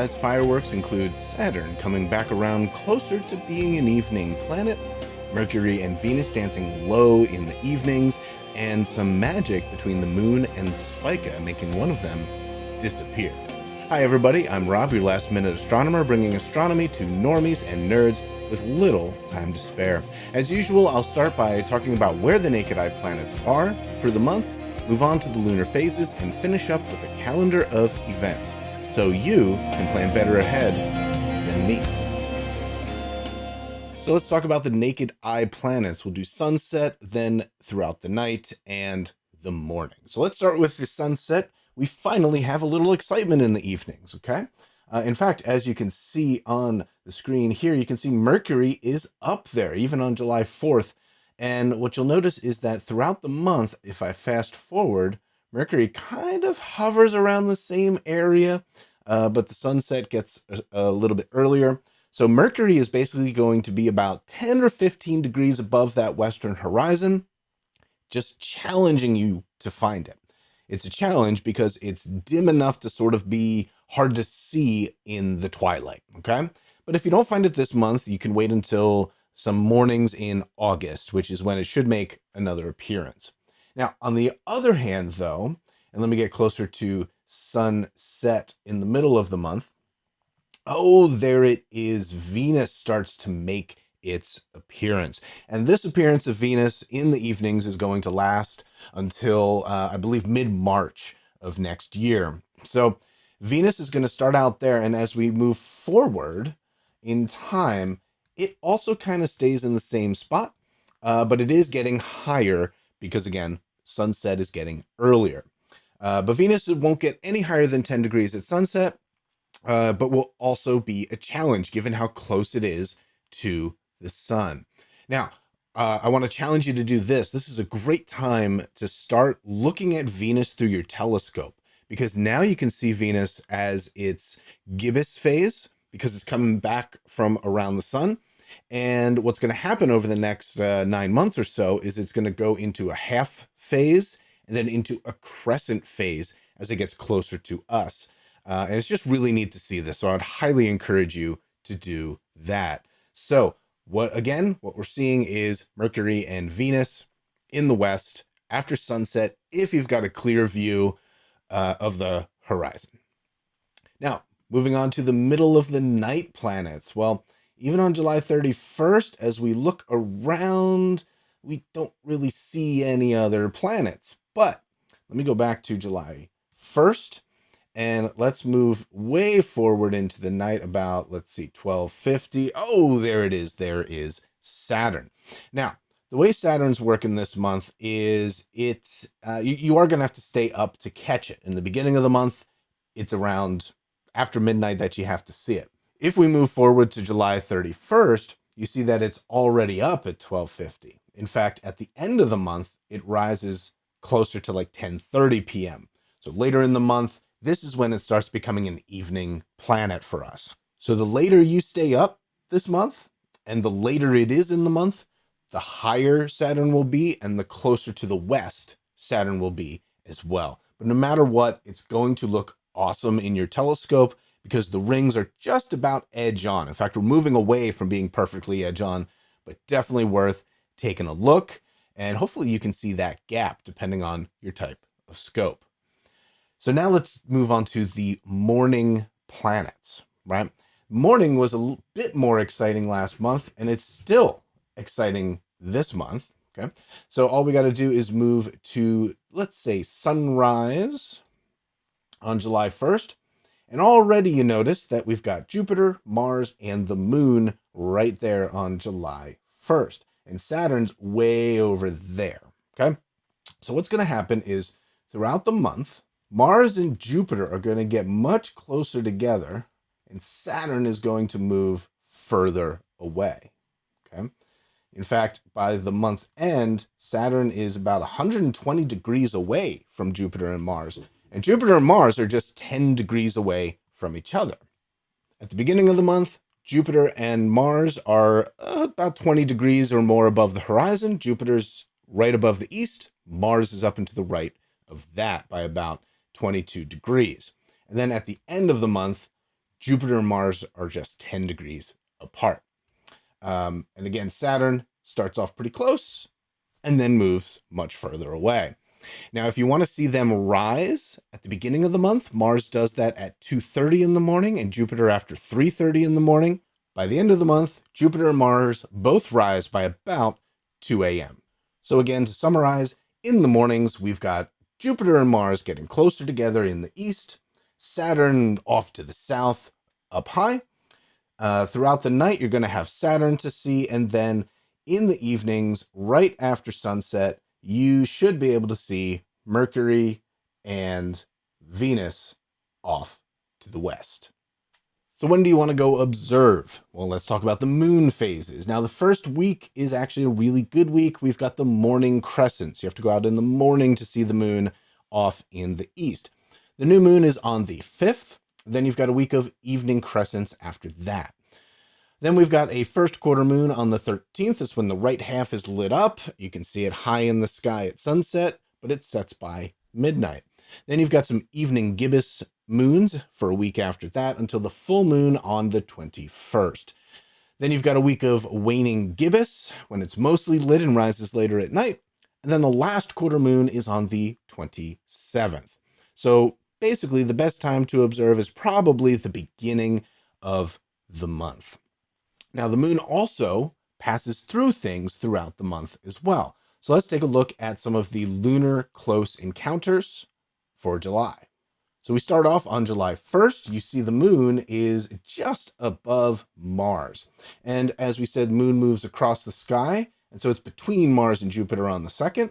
sunrise fireworks include Saturn coming back around closer to being an evening planet, Mercury and Venus dancing low in the evenings, and some magic between the Moon and Spica making one of them disappear. Hi everybody, I'm Rob, your Last Minute Astronomer, bringing astronomy to normies and nerds with little time to spare. As usual, I'll start by talking about where the naked eye planets are for the month, move on to the lunar phases, and finish up with a calendar of events, so you can plan better ahead than me. So let's talk about the naked eye planets. We'll do sunset, then throughout the night, and the morning. So let's start with the sunset. We finally have a little excitement in the evenings, okay? In fact, as you can see on the screen here, you can see Mercury is up there, even on July 4th. And what you'll notice is that throughout the month, if I fast forward, Mercury kind of hovers around the same area, but the sunset gets a little bit earlier. So Mercury is basically going to be about 10 or 15 degrees above that western horizon, just challenging you to find it. It's a challenge because it's dim enough to sort of be hard to see in the twilight, okay? But if you don't find it this month, you can wait until some mornings in August, which is when it should make another appearance. Now, on the other hand, though, and let me get closer to sunset in the middle of the month, oh, there it is. Venus starts to make its appearance. And this appearance of Venus in the evenings is going to last until, I believe, mid-March of next year. So Venus is going to start out there, and as we move forward in time, it also kind of stays in the same spot, but it is getting higher because, again, sunset is getting earlier. But Venus won't get any higher than 10 degrees at sunset, but will also be a challenge given how close it is to the sun. Now, I want to challenge you to do this. This is a great time to start looking at Venus through your telescope, because now you can see Venus as its gibbous phase, because it's coming back from around the sun. And what's going to happen over the next 9 months or so is it's going to go into a half phase and then into a crescent phase as it gets closer to us. And it's just really neat to see this. So I'd highly encourage you to do that. So what we're seeing is Mercury and Venus in the west after sunset, if you've got a clear view of the horizon. Now, moving on to the middle of the night planets. Well, even on July 31st, as we look around, we don't really see any other planets. But let me go back to July 1st. And let's move way forward into the night about, let's see, 1250. Oh, there it is. There is Saturn. Now, the way Saturn's working this month is you are going to have to stay up to catch it. In the beginning of the month, it's around after midnight that you have to see it. If we move forward to July 31st, you see that it's already up at 1250. In fact, at the end of the month, it rises closer to like 10:30 p.m. So later in the month, this is when it starts becoming an evening planet for us. So the later you stay up this month, and the later it is in the month, the higher Saturn will be, and the closer to the west Saturn will be as well. But no matter what, it's going to look awesome in your telescope because the rings are just about edge on. In fact, we're moving away from being perfectly edge on, but definitely worth taking a look. And hopefully you can see that gap depending on your type of scope. So now let's move on to the morning planets, right? Morning was a bit more exciting last month, and it's still exciting this month, okay? So all we got to do is move to, let's say, sunrise on July 1st. And already you notice that we've got Jupiter, Mars, and the moon right there on July 1st. And Saturn's way over there, okay? So what's going to happen is throughout the month, Mars and Jupiter are going to get much closer together, and Saturn is going to move further away, okay? In fact, by the month's end, Saturn is about 120 degrees away from Jupiter and Mars, and Jupiter and Mars are just 10 degrees away from each other. At the beginning of the month, Jupiter and Mars are about 20 degrees or more above the horizon. Jupiter's right above the east. Mars is up and to the right of that by about 22 degrees. And then at the end of the month, Jupiter and Mars are just 10 degrees apart. And again, Saturn starts off pretty close and then moves much further away. Now, if you want to see them rise at the beginning of the month, Mars does that at 2:30 in the morning and Jupiter after 3:30 in the morning. By the end of the month, Jupiter and Mars both rise by about 2 a.m. So again, to summarize, in the mornings, we've got Jupiter and Mars getting closer together in the east, Saturn off to the south up high. Throughout the night, you're going to have Saturn to see, and then in the evenings, right after sunset, you should be able to see Mercury and Venus off to the west. So when do you want to go observe? Well, let's talk about the moon phases. Now, the first week is actually a really good week. We've got the morning crescents. You have to go out in the morning to see the moon off in the east. The new moon is on the 5th. Then you've got a week of evening crescents after that. Then we've got a first quarter moon on the 13th. That's when the right half is lit up. You can see it high in the sky at sunset, but it sets by midnight. Then you've got some evening gibbous moons for a week after that until the full moon on the 21st. Then you've got a week of waning gibbous when it's mostly lit and rises later at night. And then the last quarter moon is on the 27th. So basically, the best time to observe is probably the beginning of the month. Now, the moon also passes through things throughout the month as well. So let's take a look at some of the lunar close encounters for July. So we start off on July 1st. You see the moon is just above Mars. And as we said, moon moves across the sky. And so it's between Mars and Jupiter on the 2nd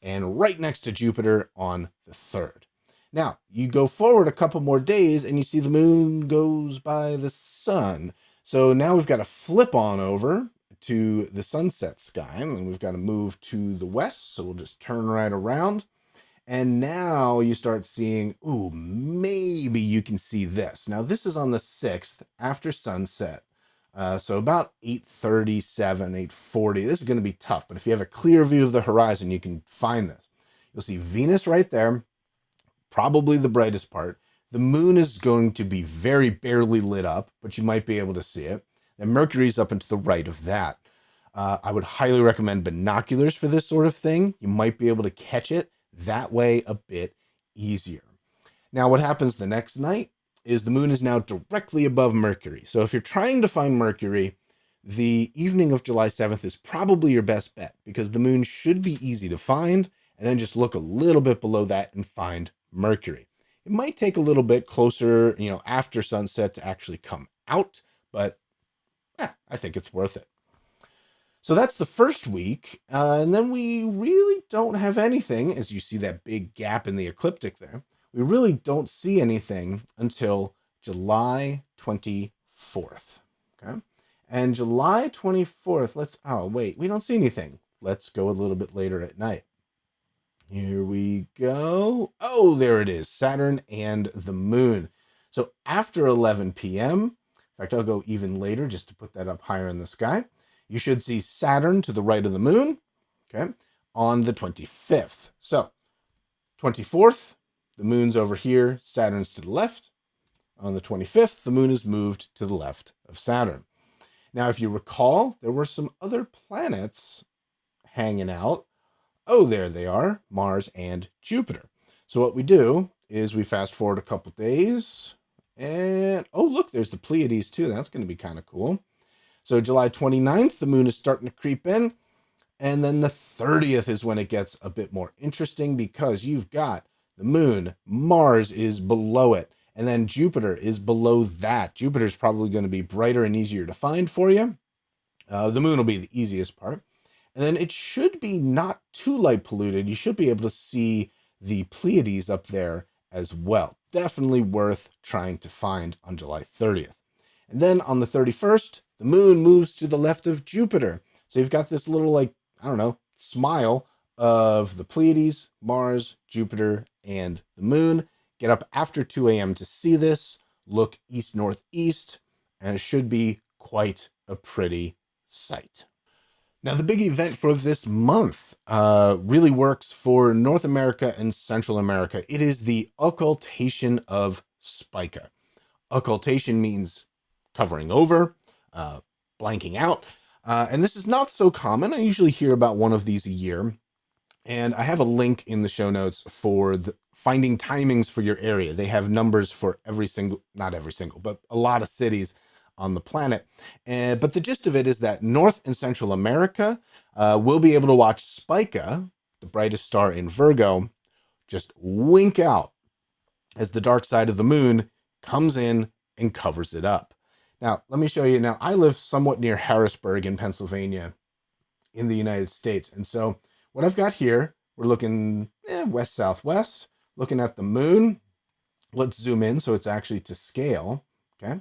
and right next to Jupiter on the 3rd. Now, you go forward a couple more days and you see the moon goes by the sun. So now we've got to flip on over to the sunset sky, and we've got to move to the west. So we'll just turn right around. And now you start seeing, ooh, maybe you can see this. Now, this is on the 6th after sunset. So about 8:37, 8:40. This is going to be tough, but if you have a clear view of the horizon, you can find this. You'll see Venus right there, probably the brightest part. The moon is going to be very barely lit up, but you might be able to see it. And Mercury's up and to the right of that. I would highly recommend binoculars for this sort of thing. You might be able to catch it that way a bit easier. Now, what happens the next night is the moon is now directly above Mercury. So if you're trying to find Mercury, the evening of July 7th is probably your best bet because the moon should be easy to find, and then just look a little bit below that and find Mercury. It might take a little bit closer, after sunset to actually come out, but I think it's worth it. So that's the first week, and then we really don't have anything, as you see that big gap in the ecliptic there. We really don't see anything until July 24th, okay? And July 24th, we don't see anything. Let's go a little bit later at night. Here we go. Oh, there it is, Saturn and the moon. So after 11 p.m., in fact, I'll go even later just to put that up higher in the sky. You should see Saturn to the right of the moon, okay, on the 25th. So 24th, the moon's over here, Saturn's to the left. On the 25th, the moon is moved to the left of Saturn. Now, if you recall, there were some other planets hanging out. Oh, there they are, Mars and Jupiter. So what we do is we fast forward a couple days, and oh, look, there's the Pleiades too. That's going to be kind of cool. So July 29th, the moon is starting to creep in, and then the 30th is when it gets a bit more interesting because you've got the moon, Mars is below it, and then Jupiter is below that. Jupiter's probably going to be brighter and easier to find for you. The moon will be the easiest part. And then it should be not too light polluted. You should be able to see the Pleiades up there as well. Definitely worth trying to find on July 30th. And then on the 31st, the moon moves to the left of Jupiter. So you've got this little, smile of the Pleiades, Mars, Jupiter, and the moon. Get up after 2 a.m. to see this. Look east-northeast, and it should be quite a pretty sight. Now, the big event for this month really works for North America and Central America. It is the occultation of Spica. Occultation means covering over, blanking out. And this is not so common. I usually hear about one of these a year. And I have a link in the show notes for finding timings for your area. They have numbers for not every single, but a lot of cities on the planet. But the gist of it is that North and Central America will be able to watch Spica, the brightest star in Virgo, just wink out as the dark side of the moon comes in and covers it up. Now, let me show you. Now, I live somewhat near Harrisburg in Pennsylvania in the United States. And so what I've got here, we're looking west-southwest, looking at the moon. Let's zoom in so it's actually to scale, okay?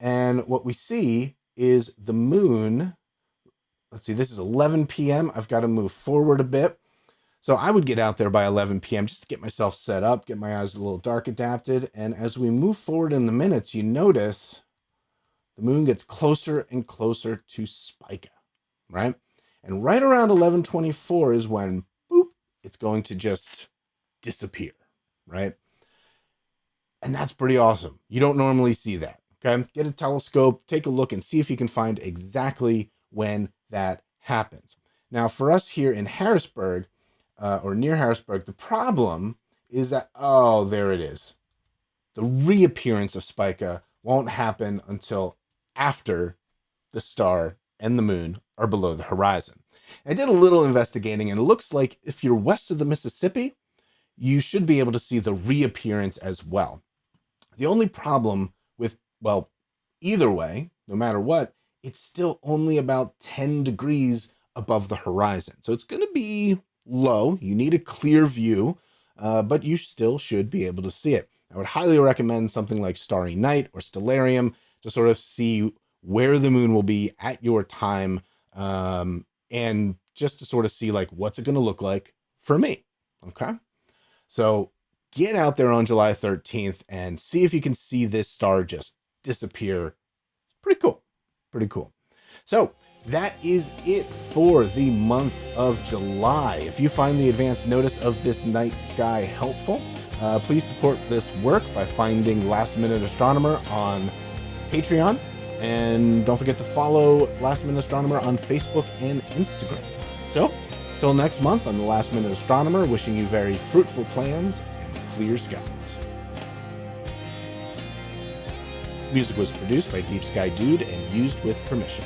And what we see is the moon. Let's see, this is 11 p.m. I've got to move forward a bit. So I would get out there by 11 p.m. just to get myself set up, get my eyes a little dark adapted. And as we move forward in the minutes, you notice the moon gets closer and closer to Spica, right? And right around 11:24 is when, boop, it's going to just disappear, right? And that's pretty awesome. You don't normally see that, okay? Get a telescope, take a look, and see if you can find exactly when that happens. Now, for us here in Harrisburg, or near Harrisburg, the problem is that, oh, there it is. The reappearance of Spica won't happen until after the star and the moon are below the horizon. I did a little investigating, and it looks like if you're west of the Mississippi, you should be able to see the reappearance as well. The only problem with, well, either way, no matter what, it's still only about 10 degrees above the horizon. So it's going to be low. You need a clear view, but you still should be able to see it. I would highly recommend something like Starry Night or Stellarium to sort of see where the moon will be at your time, and just to sort of see, like, what's it going to look like for me, okay? So get out there on July 13th and see if you can see this star just disappear. It's pretty cool, pretty cool. So that is it for the month of July. If you find the advanced notice of this night sky helpful, please support this work by finding Last Minute Astronomer on Patreon. And don't forget to follow Last Minute Astronomer on Facebook and Instagram. So, till next month, I'm the Last Minute Astronomer, wishing you very fruitful plans and clear skies. Music was produced by Deep Sky Dude and used with permission.